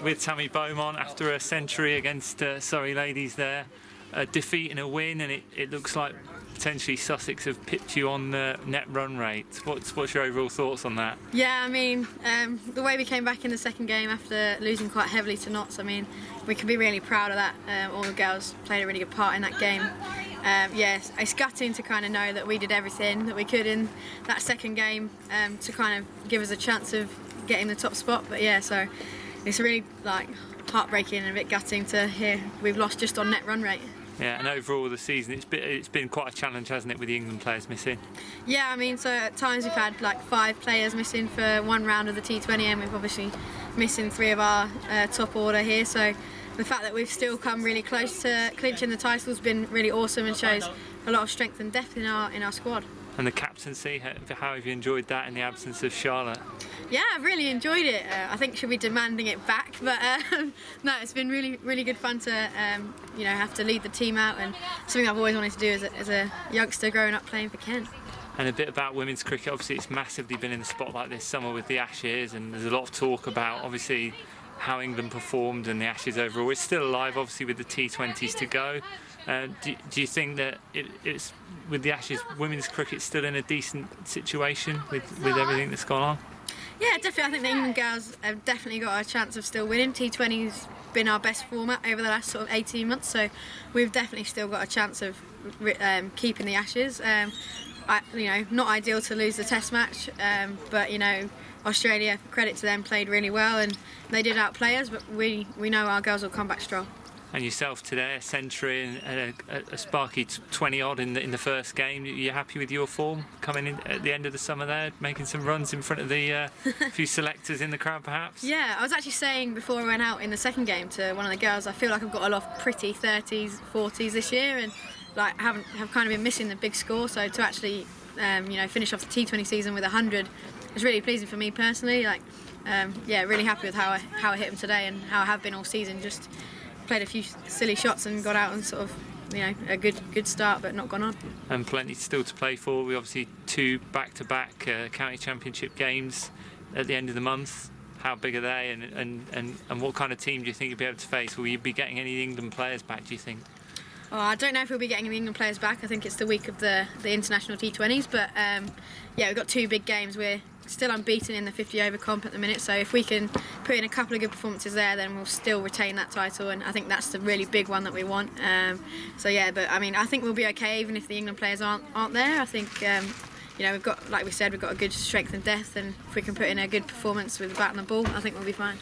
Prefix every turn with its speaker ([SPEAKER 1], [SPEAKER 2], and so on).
[SPEAKER 1] With Tammy Beaumont after a century against Surrey ladies there, a defeat and a win, and it looks like potentially Sussex have pipped you on the net run rate. What's your overall thoughts on that?
[SPEAKER 2] Yeah, I mean, the way we came back in the second game after losing quite heavily to Notts, I mean, we can be really proud of that. All the girls played a really good part in that game. Yes, it's gutting to kind of know that we did everything that we could in that second game to kind of give us a chance of getting the top spot. But yeah, so it's really like heartbreaking and a bit gutting to hear we've lost just on net run rate.
[SPEAKER 1] Yeah, and overall the season it's been quite a challenge, hasn't it, with the England players missing?
[SPEAKER 2] Yeah, I mean, so at times we've had like 5 players missing for one round of the T20, and we've obviously missing 3 of our top order here. So the fact that we've still come really close to clinching the title has been really awesome and shows a lot of strength and depth in our squad. And
[SPEAKER 1] the captaincy, how have you enjoyed that in the absence of Charlotte?
[SPEAKER 2] Yeah, I've really enjoyed it. I think she'll be demanding it back, but no, it's been really good fun to have to lead the team out, and something I've always wanted to do as a youngster growing up playing for Kent.
[SPEAKER 1] And a bit about women's cricket. Obviously, it's massively been in the spotlight this summer with the Ashes, and there's a lot of talk about obviously how England performed and the Ashes overall. It's still alive, obviously, with the T20s to go. Do you think that it's with the Ashes, women's cricket still in a decent situation with everything that's gone on?
[SPEAKER 2] Yeah, definitely. I think the England girls have definitely got a chance of still winning. T20's been our best format over the last sort of 18 months, so we've definitely still got a chance of keeping the Ashes. Not ideal to lose the Test match, but Australia, credit to them, played really well and they did outplay us, but we know our girls will come back strong.
[SPEAKER 1] And yourself today, a century and a sparky 20-odd in the first game. You're happy with your form coming in at the end of the summer there, making some runs in front of the few selectors in the crowd perhaps?
[SPEAKER 2] Yeah, I was actually saying before I went out in the second game to one of the girls, I feel like I've got a lot of pretty 30s, 40s this year, and like have kind of been missing the big score, so to actually finish off the T20 season with 100 was really pleasing for me personally. Really happy with how I hit them today and how I have been all season. Just played a few silly shots and got out and sort of a good start, but not gone on.
[SPEAKER 1] And plenty still to play for. We obviously 2 back-to-back county championship games at the end of the month. How big are they, and what kind of team do you think you'll be able to face? Will you be getting any England players back, do you think?
[SPEAKER 2] Oh, I don't know if we'll be getting the England players back. I think it's the week of the international T20s, but we've got 2 big games. We're still unbeaten in the 50 over comp at the minute, so if we can put in a couple of good performances there, then we'll still retain that title, and I think that's the really big one that we want. But I mean, I think we'll be okay even if the England players aren't there. I think we've got, like we said, we've got a good strength and depth, and if we can put in a good performance with the bat and the ball, I think we'll be fine.